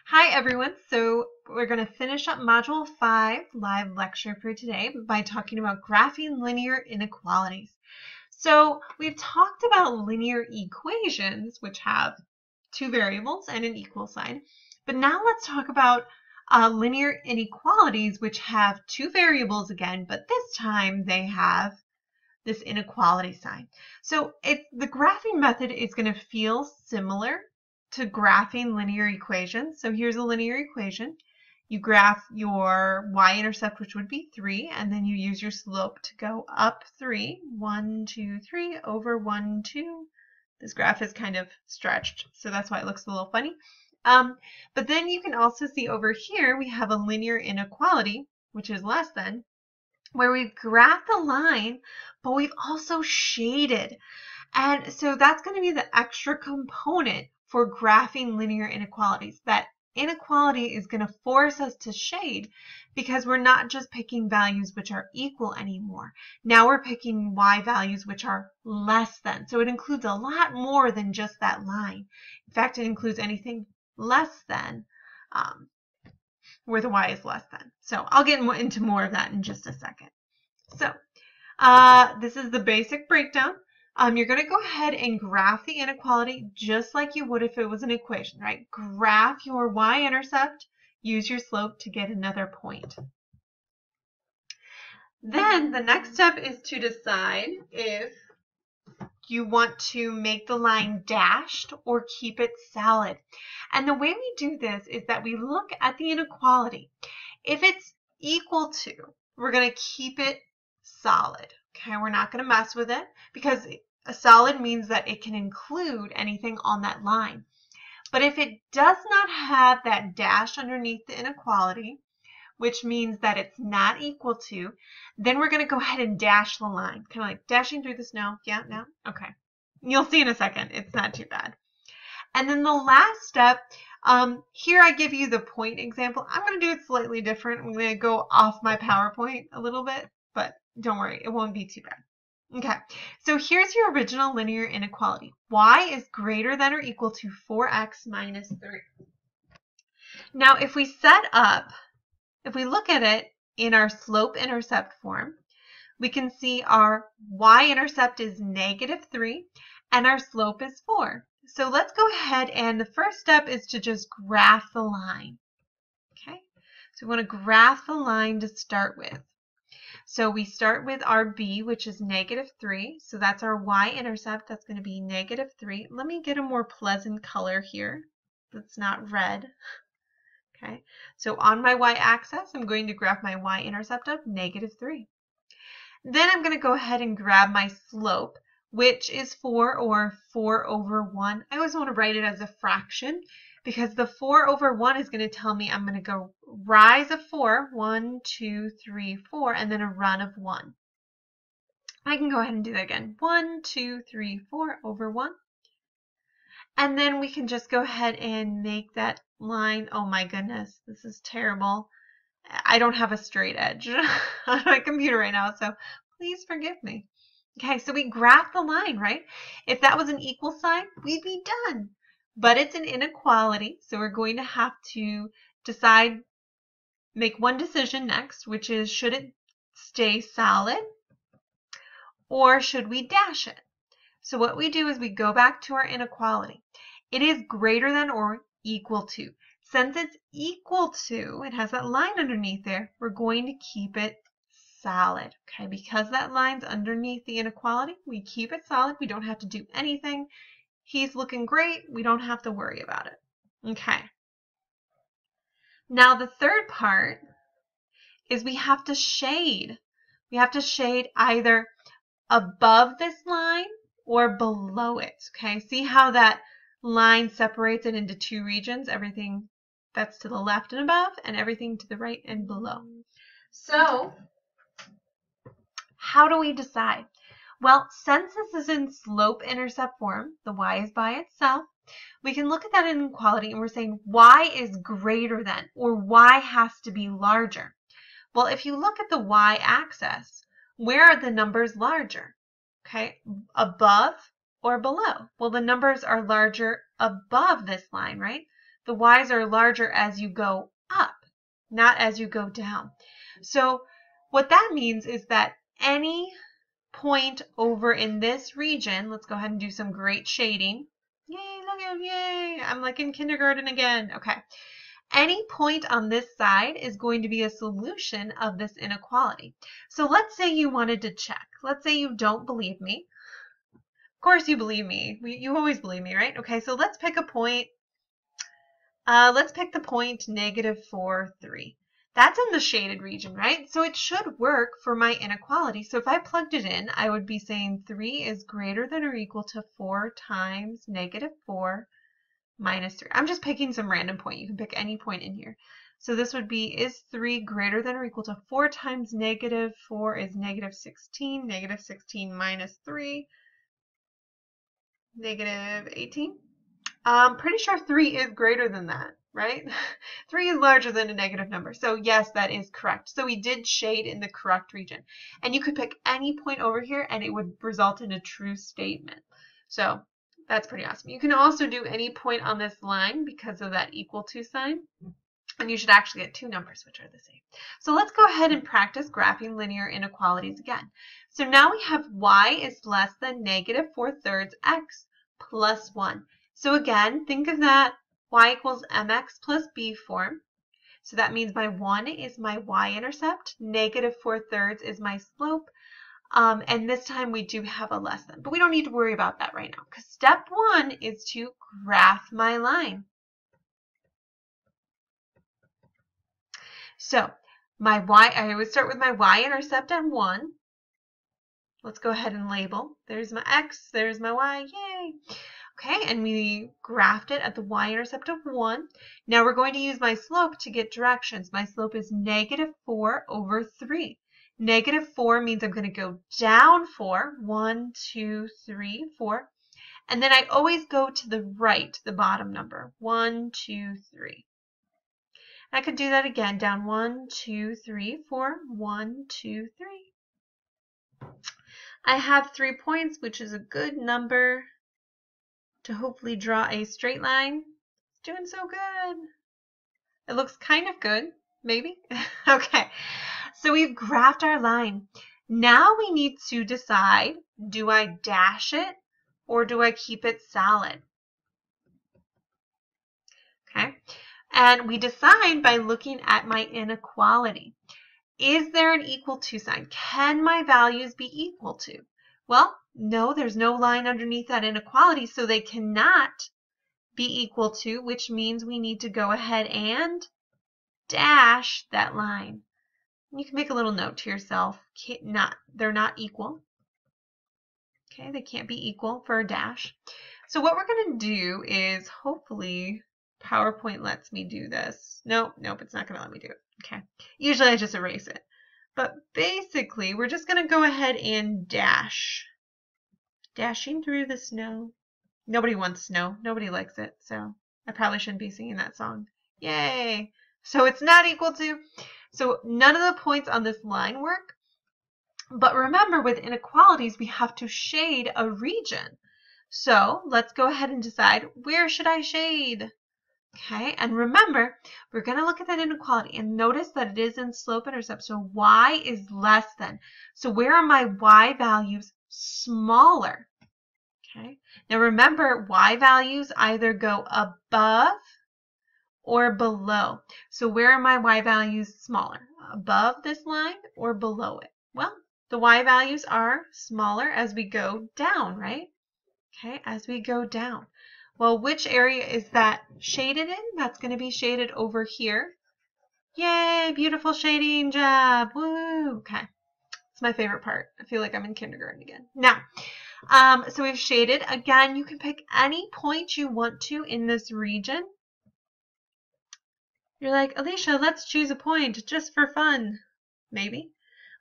Hi everyone, so we're going to finish up Module 5 live lecture for today by talking about graphing linear inequalities. So we've talked about linear equations, which have two variables and an equal sign, but now let's talk about linear inequalities, which have two variables again, but this time they have this inequality sign. So the graphing method is going to feel similar to graphing linear equations. So here's a linear equation. You graph your y-intercept, which would be 3, and then you use your slope to go up 3. 1, 2, 3 over 1, 2. This graph is kind of stretched, so that's why it looks a little funny. But then you can also see over here we have a linear inequality, which is less than, where we've graphed the line, but we've also shaded. And so that's going to be the extra component for graphing linear inequalities. That inequality is going to force us to shade because we're not just picking values which are equal anymore. Now we're picking y values which are less than. So it includes a lot more than just that line. In fact, it includes anything less than where the y is less than. So I'll get into more of that in just a second. So this is the basic breakdown. You're going to go ahead and graph the inequality just like you would if it was an equation, right? Graph your y-intercept, use your slope to get another point. Then the next step is to decide if you want to make the line dashed or keep it solid. And the way we do this is that we look at the inequality. If it's equal to, we're going to keep it solid. Okay, we're not going to mess with it because a solid means that it can include anything on that line. But if it does not have that dash underneath the inequality, which means that it's not equal to, then we're going to go ahead and dash the line. Kind of like dashing through the snow. Yeah, no? Okay. You'll see in a second. It's not too bad. And then the last step, here I give you the point example. I'm going to do it slightly different. I'm going to go off my PowerPoint a little bit, but don't worry, it won't be too bad. Okay, so here's your original linear inequality. Y is greater than or equal to 4x minus 3. Now, if we look at it in our slope-intercept form, we can see our y-intercept is -3 and our slope is 4. So let's go ahead, and the first step is to just graph the line. Okay, so we want to graph the line to start with. So we start with our b, which is -3. So that's our y-intercept. That's going to be -3. Let me get a more pleasant color here that's not red. Okay, so on my y-axis, I'm going to graph my y-intercept of -3. Then I'm going to go ahead and grab my slope, which is 4, or 4 over 1. I always want to write it as a fraction because the 4 over 1 is going to tell me I'm going to go rise of 4, 1, 2, 3, 4, and then a run of 1. I can go ahead and do that again. 1, 2, 3, 4 over 1. And then we can just go ahead and make that line. Oh my goodness, this is terrible. I don't have a straight edge on my computer right now, so please forgive me. Okay, so we graph the line, right? If that was an equal sign, we'd be done. But it's an inequality, so we're going to have to make one decision next, which is, should it stay solid or should we dash it? So what we do is we go back to our inequality. It is greater than or equal to. Since it's equal to, it has that line underneath there, we're going to keep it solid. Okay, because that line's underneath the inequality, we keep it solid. We don't have to do anything. He's looking great. We don't have to worry about it. Okay. Now the third part is we have to shade. We have to shade either above this line or below it. Okay, see how that line separates it into two regions, everything that's to the left and above and everything to the right and below. So how do we decide? Well, since this is in slope-intercept form, the y is by itself, we can look at that inequality and we're saying y is greater than, or y has to be larger. Well, if you look at the y-axis, where are the numbers larger? Okay, above or below? Well, the numbers are larger above this line, right? The y's are larger as you go up, not as you go down. So what that means is that any point over in this region, let's go ahead and do some great shading. Yay, look at, yay, I'm like in kindergarten again. Okay. Any point on this side is going to be a solution of this inequality. So let's say you wanted to check. Let's say you don't believe me. Of course you believe me. You always believe me, right? Okay, so let's pick a point. Let's pick the point -4, 3. That's in the shaded region, right? So it should work for my inequality. So if I plugged it in, I would be saying 3 is greater than or equal to 4 times -4 minus 3. I'm just picking some random point. You can pick any point in here. So this would be, is 3 greater than or equal to 4 times -4 is -16. -16 minus 3, -18. I'm pretty sure 3 is greater than that, right? 3 is larger than a negative number. So yes, that is correct. So we did shade in the correct region. And you could pick any point over here and it would result in a true statement. So that's pretty awesome. You can also do any point on this line because of that equal to sign. And you should actually get two numbers which are the same. So let's go ahead and practice graphing linear inequalities again. So now we have y is less than -4/3 x plus 1. So again, think of that y equals mx plus b form. So that means my 1 is my y-intercept, -4/3 is my slope, and this time we do have a less than. But we don't need to worry about that right now because step 1 is to graph my line. So my y, I would start with my y-intercept at 1. Let's go ahead and label. There's my x, there's my y, yay! Okay, and we graphed it at the y-intercept of 1. Now we're going to use my slope to get directions. My slope is -4/3. -4 means I'm going to go down 4. 1, 2, 3, 4. And then I always go to the right, the bottom number. 1, 2, 3. I could do that again, down 1, 2, 3, 4, 1, 2, 3. I have 3 points, which is a good number to hopefully draw a straight line. It's doing so good. It looks kind of good, maybe. Okay, so we've graphed our line. Now we need to decide, do I dash it or do I keep it solid? Okay. And we decide by looking at my inequality. Is there an equal to sign? Can my values be equal to? Well, no, there's no line underneath that inequality, so they cannot be equal to, which means we need to go ahead and dash that line. You can make a little note to yourself. They're not equal. Okay, they can't be equal for a dash. So what we're going to do is hopefully PowerPoint lets me do this. Nope, it's not going to let me do it. Okay, usually I just erase it. But basically, we're just going to go ahead and dash. Dashing through the snow. Nobody wants snow. Nobody likes it. So I probably shouldn't be singing that song. Yay! So it's not equal to. So none of the points on this line work. But remember, with inequalities, we have to shade a region. So let's go ahead and decide, where should I shade? Okay, and remember, we're going to look at that inequality and notice that it is in slope-intercept. So y is less than. So where are my y values smaller? Okay, now remember, y values either go above or below. So where are my y values smaller? Above this line or below it? Well, the y values are smaller as we go down, right? Okay, as we go down. Well, which area is that shaded in? That's going to be shaded over here. Yay, beautiful shading job. Woo. Okay, it's my favorite part. I feel like I'm in kindergarten again. Now, so we've shaded. Again, you can pick any point you want to in this region. You're like, Alicia, let's choose a point just for fun. Maybe.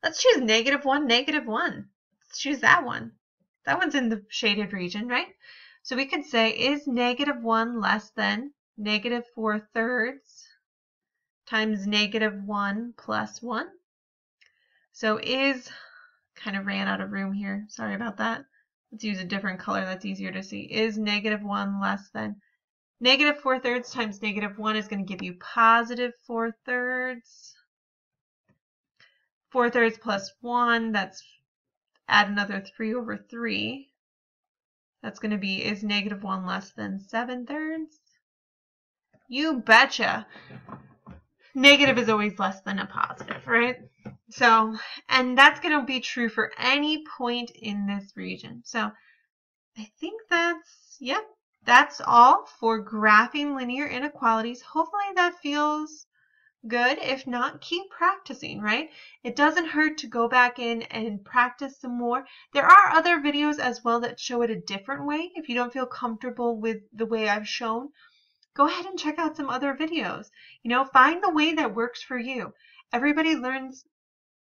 Let's choose -1, -1. Let's choose that one. That one's in the shaded region, right? So we could say, is -1 less than -4/3 times -1 plus 1? So is, kind of ran out of room here. Sorry about that. Let's use a different color that's easier to see. Is -1 less than Negative 4/3 times -1 is going to give you positive 4/3. 4/3 plus 1, that's add another 3/3. That's going to be, is -1 less than 7/3? You betcha. Negative is always less than a positive, right? So, and that's going to be true for any point in this region. So I think that's, yep, that's all for graphing linear inequalities. Hopefully that feels good. If not, keep practicing, right? It doesn't hurt to go back in and practice some more. There are other videos as well that show it a different way. If you don't feel comfortable with the way I've shown, go ahead and check out some other videos. You know, find the way that works for you. Everybody learns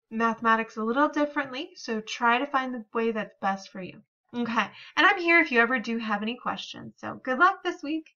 mathematics a little differently, so try to find the way that's best for you. Okay, and I'm here if you ever do have any questions. So good luck this week.